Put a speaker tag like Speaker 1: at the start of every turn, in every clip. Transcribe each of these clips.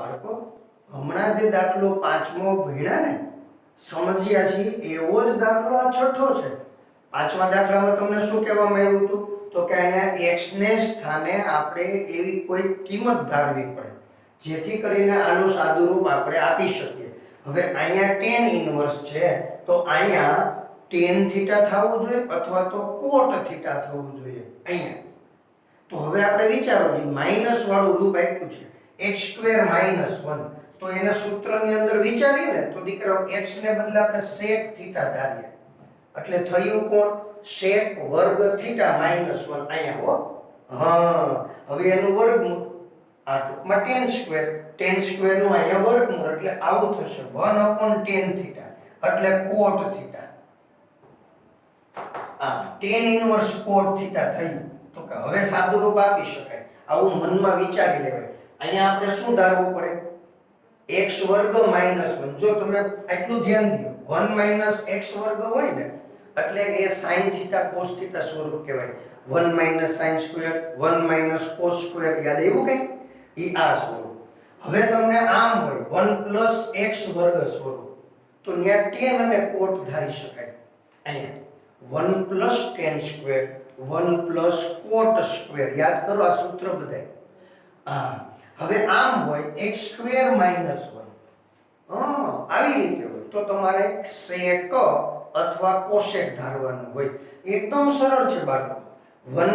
Speaker 1: બાળકો હમણાં જે દાખલો પાંચમો ભણ્યા ને સમજ્યા છીએ એવો જ દાખલો આ છઠ્ઠો છે. પાંચમા દાખલામાં તમને શું કહેવામાં આવ્યું હતું? તો કે અહીંયા x ને સ્થાને આપણે એવી કોઈ કિંમત ધારવી પડે જેથી કરીને આનું સાદુરૂપ આપણે આપી શકીએ. હવે અહીંયા tan ઇન્વર્સ છે તો અહીંયા tan થીટા થવું જોઈએ અથવા તો cot થીટા થવું જોઈએ અહીંયા. તો હવે આપણે વિચારો કે માઈનસ વાળું રૂપ આપ્યું છે x² - 1 તો એના સૂત્રની અંદર વિચારીએ ને તો દીકરાઓ x ને બદલે આપણે sec થીટા ધારીએ એટલે થયું કોણ? sec વર્ગ થીટા - 1 અહીંયા હો. હવે એનું વર્ગમૂળ આ ટૂંકમાં tan² નું અહીંયા વર્ગમૂળ એટલે આવું થશે 1/tan થીટા એટલે cot theta. tan inverse cot theta થયું. તો કે હવે સાદું રૂપ આપી શકાય. આવું મનમાં વિચારી લેવાય. અહીંયા આપણે શું ધારવું પડે? x વર્ગ - 1. જો તમે આટલું ધ્યાન દો 1 - x વર્ગ હોય ને એટલે એ sin થીટા cos થીટા સ્વરૂપ કહેવાય. 1 - sin², 1 - cos², યાદ આવ્યું કઈ? ઈ આ સ્વરૂપ. હવે તમને આમ હોય 1 + x વર્ગ સ્વરૂપ તો ત્યાં tan અને cot ધારી શકાય. અહીંયા 1 + tan², 1 + cot², યાદ કરો આ સૂત્ર બધાય. હવે આમ હોય x² - 1. આવી રીતે હોય તો તમારે sec અથવા cosec ધારવાનું હોય. એકદમ સરળ છે બાળકો. 1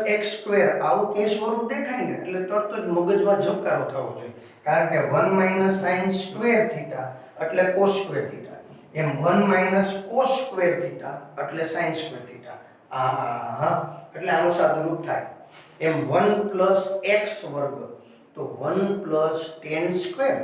Speaker 1: - x² આવું કે સ્વરૂપ દેખાય ને એટલે તરત જ મગજમાં ઝબકારો થવો જોઈએ. કારણ કે 1 - sin² થીટા એટલે cos² થીટા. એમ 1 - cos² થીટા એટલે sin² થીટા. એટલે આનું સાદુરૂપ થાય. એમ 1 + x વર્ગ તો 1 + tan²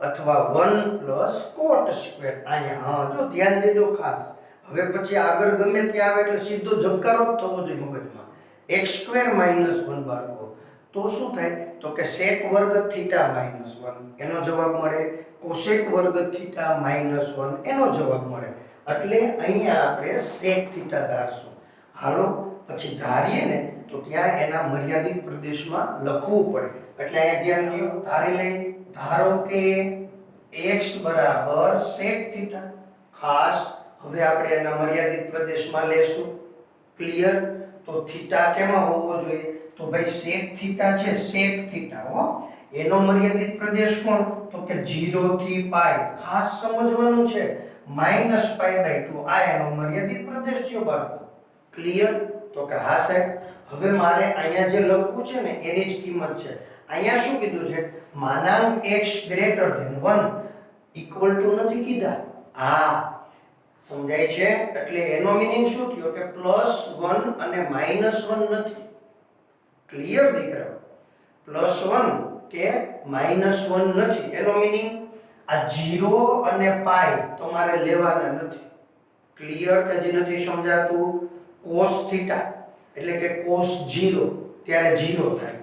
Speaker 1: અથવા 1 + cot². અહીંયા જો ધ્યાન દેજો ખાસ. હવે પછી આગળ ગમે ત્યાં આવે એટલે સીધો ઝબકારો જ થવો જોઈએ મગજમાં. x² - 1 બાળકો તો શું થાય? તો કે sec વર્ગ થીટા -1 એનો જવાબ મળે. cosec વર્ગ થીટા -1 એનો જવાબ મળે. એટલે અહીંયા આપણે sec થીટા ધારશું. હાલો પછી ધારીએ ને તો ત્યાં એના મર્યાદિત પ્રદેશમાં લખવું પડે. એટલે અહીંયા ધ્યાન દો. ધારી લઈ. ધારો કે x = sec થીટા. ખાસ હવે આપણે એના મર્યાદિત પ્રદેશમાં લેશું. ક્લિયર? તો થીટા કેમાં હોવો જોઈએ? તો ભાઈ sec થીટા છે, sec થીટા હો. એનો મર્યાદિત પ્રદેશ કોણ? તો કે 0 થી π. ખાસ સમજવાનું છે. -π/2 આ એનો મર્યાદિત પ્રદેશ થયો બાળકો. ક્લિયર? તો કે હા સાહેબ. હવે મારે અહીંયા જે લખવું છે ને એની જ કિંમત છે. અહીંયા શું કીધું છે? માનાંક x > 1 = નથી કીધા. સમજાય છે? એટલે એનો મીનિંગ શું થયો કે +1 અને -1 નથી. ક્લિયર દીકરાઓ? +1 કે -1 નથી. એનો મીનિંગ આ 0 અને π તમારે લેવાના નથી. ક્લિયર કે જે નથી સમજાતું? cos થીટા એટલે કે cos 0 ત્યારે 0 થાય.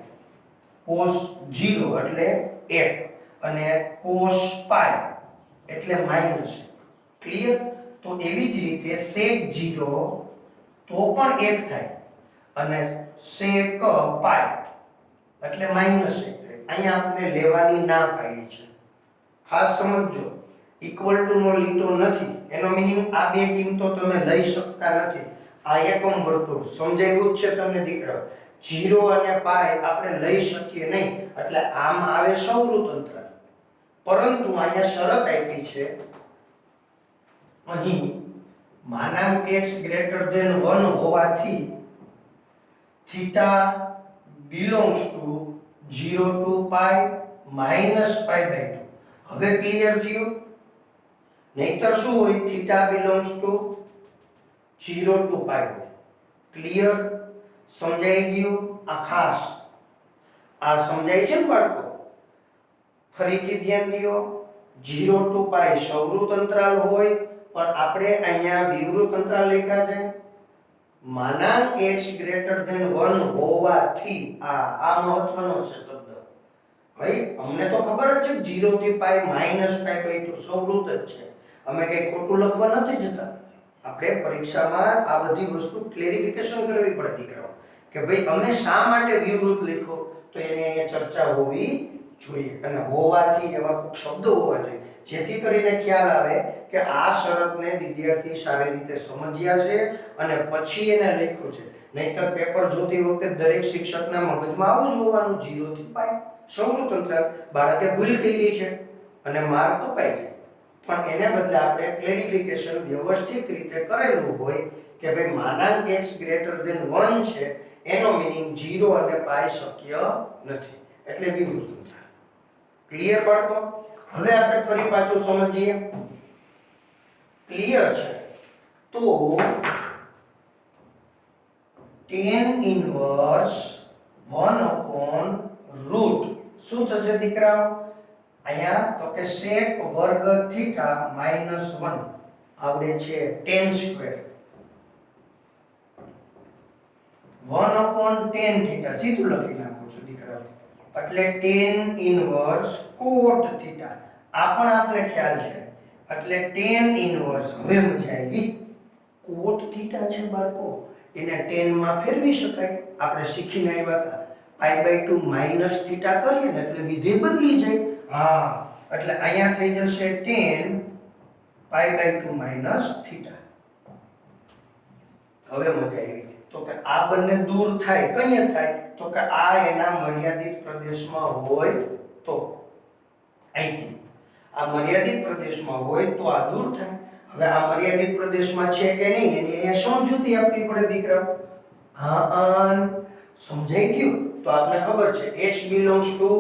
Speaker 1: cos 0 એટલે 1 અને cos π એટલે -1. ક્લિયર? તો એવી જ રીતે sec 0 તો પણ 1 થાય અને sec π એટલે -1 થાય. અહીંયા આપણે લેવાની ના પાડી છે. ખાસ સમજજો. ઇક્વલ ટુ નો લીટો નથી. એનો મીનિંગ આ બે કિંમતો તમે લઈ શકતા નથી. આ એકમ વર્તુળ સમજાયું જ છે તમને દીકરાઓ? 0 અને π આપણે લઈ શકીએ નહીં એટલે આમ આવે સૌરુતંત્ર. પરંતુ અહીંયા શરત આપી છે અહીં માનાંક x > 1 હોવાથી થીટા belongs to 0 to π -π/2. હવે ક્લિયર થયું? નહીતર શું હોય? થીટા belongs to 0 to π હોય. ક્લિયર? સમજાઈ ગયું? આ ખાસ આ સમજાય છે ને બાળકો? ફરીથી ધ્યાન દો. 0 to π સૌરુત અંતરાલ હોય પણ આપણે અહીંયા વિવૃત અંતરાલ લખ્યા છે. માનાંક x > 1 હોવાથી આ મહત્વનો છે શબ્દ. ભાઈ અમને તો ખબર જ છે 0 થી π -π/2 સૌરુત જ છે. અમે કઈ ખોટું લખવા નથી જતા. આપણે પરીક્ષામાં આ બધી વસ્તુ ક્લેરિફિકેશન કરવી પડે દીકરાઓ કે ભાઈ અમે શા માટે વિવૃત લખ્યો તો એની અહીંયા ચર્ચા હોવી જોઈએ અને હોવાથી એવા કોઈ શબ્દો હોવા જોઈએ જેથી કરીને ખ્યાલ આવે કે આ શરતને વિદ્યાર્થી સારી રીતે સમજ્યા છે અને પછી એને લખ્યું છે. નહીંતર પેપર જોતી વખતે દરેક શિક્ષકના મગજમાં આવું જ હોવાનું 0 થી પાઈ સૌરતંત્ર બાળકે ભૂલ કરી છે અને માર્ક કપાય છે. પણ એને બદલે આપણે ક્લેરિફિકેશન વ્યવસ્થિત રીતે કરેલું હોય કે ભાઈ માનાંક x ગ્રેટર ધેન 1 છે એનો મીનિંગ 0 અને પાઈ શક્ય નથી એટલે વિવૃત. ક્લિયર બાળકો? હવે આપણે ફરી પાછું સમજીએ. ક્લિયર છે તો tan ઇન્વર્સ 1/√. શું થશે દીકરાઓ? અહીંયા તો કે sec વર્ગ થીટા -1 આવડે છે tan સ્ક્વેર 1/tan થીટા સીધું લખી નાખું છું દીકરાઓ એટલે tan ઇન્વર્સ cot થીટા આ પણ આપણે ખ્યાલ છે એટલે tan ઇન્વર્સ. હવે મજા આવી. cot થીટા છે બાળકો એને tan માં ફેરવી શકાય. આપણે શીખીને આવ્યા હતા π/2 માઈનસ થીટા કરીએ ને એટલે વિધેય બદલી જાય. હા એટલે અહીંયા થઈ જશે tan π/2 માઈનસ થીટા. હવે મજા આવી તો કે આ બંને દૂર થાય. કઈએ થાય તો કે આ એના મર્યાદિત પ્રદેશમાં હોય તો અહીંથી આ મર્યાદિત પ્રદેશમાં હોય તો આ દૂર થાય. હવે આ મર્યાદિત પ્રદેશમાં છે કે નહીં એની અહીંયા સમજૂતી આપવી પડે દીકરાઓ. હા સમજાઈ ગયું? તો આપને ખબર છે x belongs to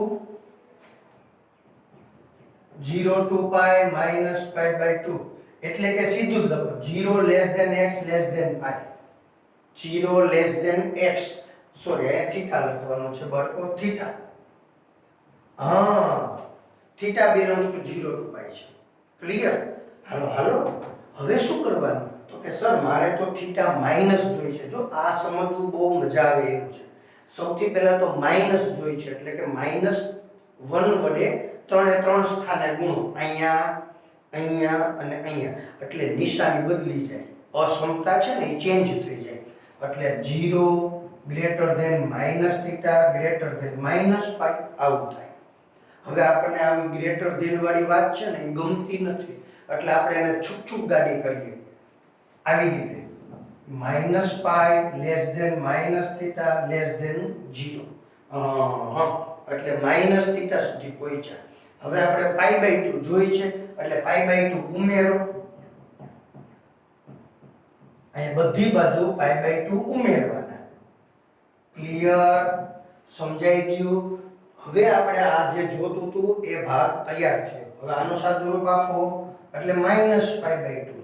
Speaker 1: 0 to pi minus π/2 એટલે કે સીધું જ લખો 0 less than x less than pi. 0 less than x sorry અહીંયા થીટા લખવાનું છે બાળકો. Theta theta belongs to 0 to pi છે. ક્લિયર? હાલો હવે શું કરવાનું તો કે સર મારે તો થીટા માઈનસ જોઈ છે. જો આ સમજવું બહુ મજા આવે એવું છે. સૌથી પહેલા તો માઈનસ જોઈ છે એટલે કે -1 વડે 3 સ્થાને ગુણો. અહીંયા અને અહીંયા એટલે નિશાની બદલી જાય. અસમતા છે ને એ ચેન્જ થઈ જાય એટલે 0 ગ્રેટર ધેન -θ ગ્રેટર ધેન -π આવું થાય. હવે આપણને આવી ગ્રેટર ધેન વાળી વાત છે ને એ ગમતી નથી એટલે આપણે એને છૂક ગાડી કરીએ આવી રીતે -π લેસ ધેન -θ લેસ ધેન 0. એટલે -θ સુધી પહોંચ્યા. હવે આપણે π/2 જોઈ છે એટલે π/2 ઉમેરો. અહીં બધી બાજુ π/2 ઉમેરવાના. ક્લિયર? સમજાઈ ગયું? હવે આપણે આ જે જોતું હતું એ ભાગ તૈયાર થયો. હવે આનો સાદુરૂપ આપો એટલે -π/2.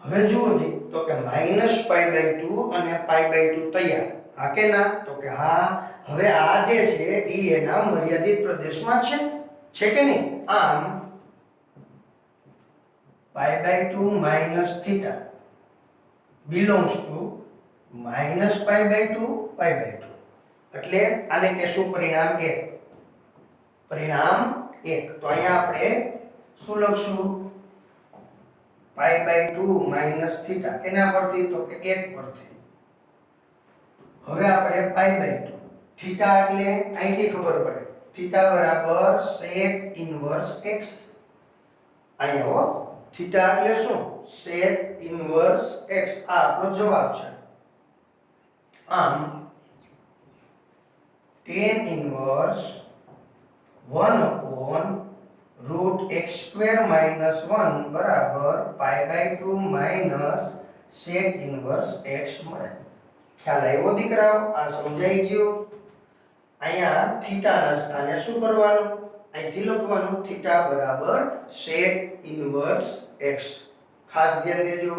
Speaker 1: હવે જુઓ જી તો કે -π/2 અને π/2 તૈયાર. હા કે ના? તો કે હા. હવે આ જે છે એ એના મર્યાદિત પ્રદેશમાં છે કે નહીં? આમ π/2 minus theta belongs to -π/2 π/2 એટલે આને કહેશું પરિણામ 1. પરિણામ 1 તો અહીંયા આપણે શું લખશું? π/2 minus theta કેના પરથી? તો કે 1 પરથી. હવે આપણે π/2 થીટા એટલે અહીંથી ખબર પડે થીટા બરાબર sec ઇન્વર્સ x. અહીંયા હો થીટા એટલે શું? sec inverse x. આ આપણો જવાબ છે. આમ tan ઇન્વર્સ 1/√x² - 1 બરાબર π/2 માઈનસ sec ઇન્વર્સ x મળે. ખ્યાલ આવ્યો દીકરાઓ? આ સમજાઈ ગયું? અહીંયા થીટાના સ્થાને શું કરવાનું? અહીંથી લખવાનું થીટા બરાબર sec ઇન્વર્સ x. ખાસ ધ્યાન દેજો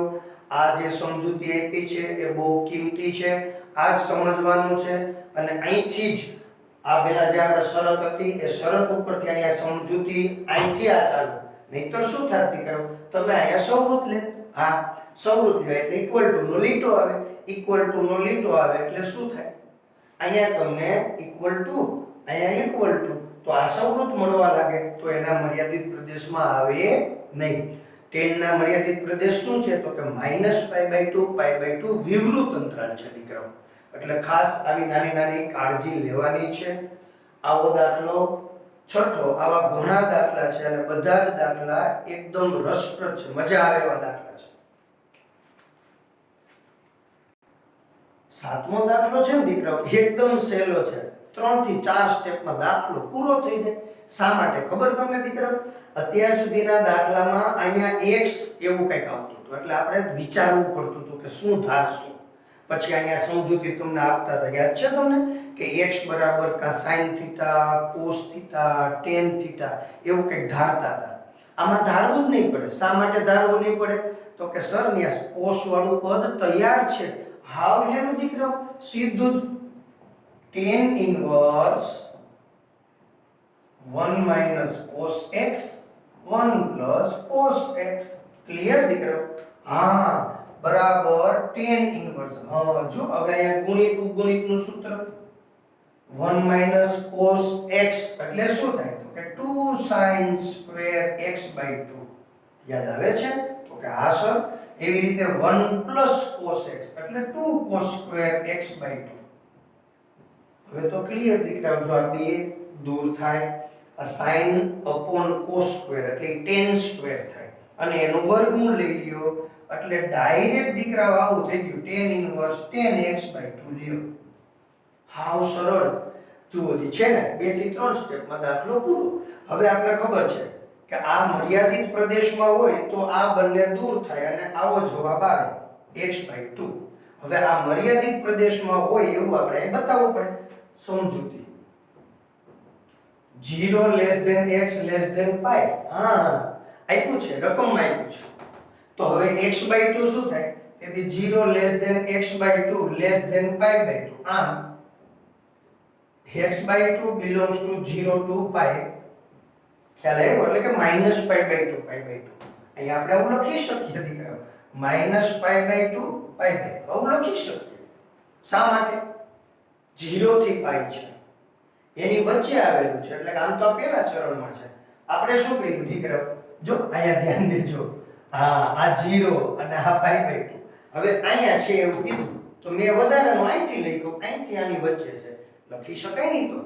Speaker 1: આ જે સમજૂતી આપી છે એ બહુ કિંમતી છે. આ જ સમજવાનું છે અને અહીંથી જ આ પહેલા જે આપણે શરત હતી એ શરત ઉપરથી અહીંયા સમજૂતી અહીંથી આ ચાલુ. નહીંતર શું થાય દીકરાઓ? તમે અહીંયા સૌરત લે. હા સૌરત લે એટલે ઇક્વલ ટુ નો લીટો આવે. ઇક્વલ ટુ નો લીટો આવે એટલે શું થાય? અહીંયા તમને ઇક્વલ ટુ અહીંયા ઇક્વલ ટુ તો આ સૌરત મળવા લાગે તો એના મર્યાદિત પ્રદેશમાં આવે નહીં. tan ના મર્યાદિત પ્રદેશ શું છે? તો કે -π/2 π/2 વિવૃત અંતરાલ છે દીકરાઓ. એટલે ખાસ આવી નાની નાની કાળજી લેવાની છે. આવો દાખલો છઠ્ઠો. આવા ઘણા દાખલા છે અને બધા જ દાખલા એકદમ રસપ્રદ છે, મજા આવે એવા દાખલા છે. સાતમો દાખલો છે ને દીકરાઓ, એકદમ સહેલો છે. 3 થી 4 સ્ટેપમાં દાખલો પૂરો થઈ જાય. શા માટે ખબર તમને દીકરાઓ? અત્યાર સુધીના દાખલામાં અહીંયા x એવું કંઈક આવતું હતું, એટલે આપણે વિચારવું પડતું હતું કે શું ધારશું. પછી અહીંયા સમજૂતી તમને આપતા હતા, યાદ છે તમને? કે x બરાબર કા sin theta, cos theta, tan theta એવું કંઈક ધારતા હતા. આમાં ધારવું જ નહીં પડે. શા માટે ધારવું નહીં પડે? તો કે સર ત્યાં cos વાળું પદ તૈયાર છે. હાવ હેનું દીકરાઓ? સીધું જ tan inverse 1 minus cos x 1 plus cos x. Clear દીકરાઓ? હા બરાબર tan ઇન્વર્સ. હા જો હવે અહીંયા ગુણિત ઉપગુણિતનું સૂત્ર 1 minus cos x એટલે શું થાય? તો કે 2 sin square x by 2. યાદ આવે છે? તો કે હા સર. એવી રીતે 1 plus cos x એટલે 2 cos square x by 2. હવે તો ક્લિયર દીકરાઓ, જો આ બે દૂર થાય, આ sin upon cos square એટલે tan square થાય અને એનું વર્ગમૂળ લઈ લ્યો એટલે ડાયરેક્ટ દીકરાઓ આવું થઈ ગયું tan inverse tan x by 2 લ્યો. હાવ સરળ. જુઓ જી છે ને, 2 થી 3 સ્ટેપમાં દાખલો પૂરો. હવે આપણે ખબર છે કે આ મર્યાદિત પ્રદેશમાં હોય તો આ બંને દૂર થાય અને આવો જવાબ આવે x by 2. હવે આ મર્યાદિત પ્રદેશમાં હોય એવું આપણે બતાવવું પડે. સમજૂતી 0 less than x less than pi. હા આપ્યું છે, રકમમાં આપ્યું છે. તો હવે x by 2 શું થાય? તેથી 0 less than x by 2 less than pi by 2. આમ x by 2 belongs to 0 to pi. ખ્યાલ આવ્યો? એટલે કે minus pi by 2 pi by 2. અહીંયા આપણે આવું લખી શકીએ દીકરાઓ, minus pi by 2 pi by 2 આવું લખી શકીએ. શા માટે? 0 થી pi છે, એની વચ્ચે આવેલું છે, એટલે કે આમ તો આ પહેલા ચરણમાં છે. આપણે શું કર્યું દીકરાઓ? જો અહીંયા ધ્યાન દેજો. હા આ 0 અને આ pi by 2. હવે અહીંયા છે એવું કીધું તો મેં વધારાનું અહીંથી લખ્યું, અહીંથી આની વચ્ચે છે. લખી શકાય નહીં, તો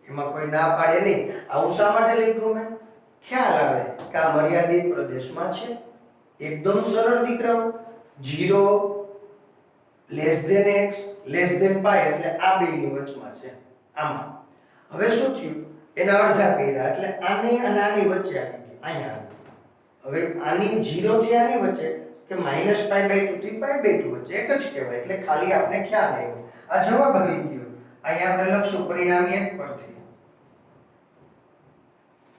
Speaker 1: એમાં કોઈ ના પાડે નહીં. આવું શા માટે લખ્યું મેં? ખ્યાલ આવે કે આ મર્યાદિત પ્રદેશમાં છે. એકદમ સરળ દીકરાઓ. 0 less than x less than pi એટલે આ બેની વચમાં છે. આમાં હવે શું થયું? એના અડધા કર્યા એટલે આની અને આની વચ્ચે આવી ગયું, અહીંયા આવી ગયું. હવે આની 0 થી આની વચ્ચે કે minus pi by 2 થી pi by 2 વચ્ચે એક જ કહેવાય. એટલે ખાલી આપણે ખ્યાલ આવ્યો. આ જવાબ આવી ગયો. અહીંયા આપણે લખશું પરિણામ 1 પરથી,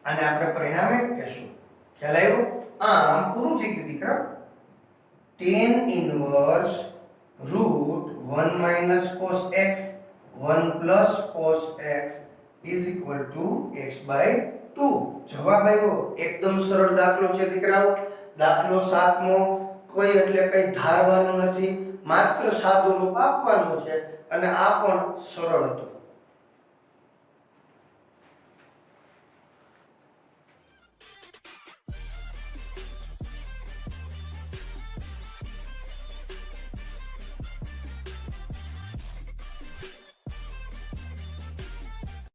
Speaker 1: અને આપણે પરિણામ 1 કહેશું. ખ્યાલ આવ્યો? આમ પૂરું થઈ ગયું દીકરા. tan inverse root 1 minus cos x 1 plus cos x is equal to x by 2. જવાબ આવ્યો. એકદમ સરળ દાખલો છે દીકરાઓ. દાખલો 7મો. કોઈ એટલે કંઈ ધારવાનું નથી, માત્ર સાદું રૂપ આપવાનું છે અને આ પણ સરળ હતું.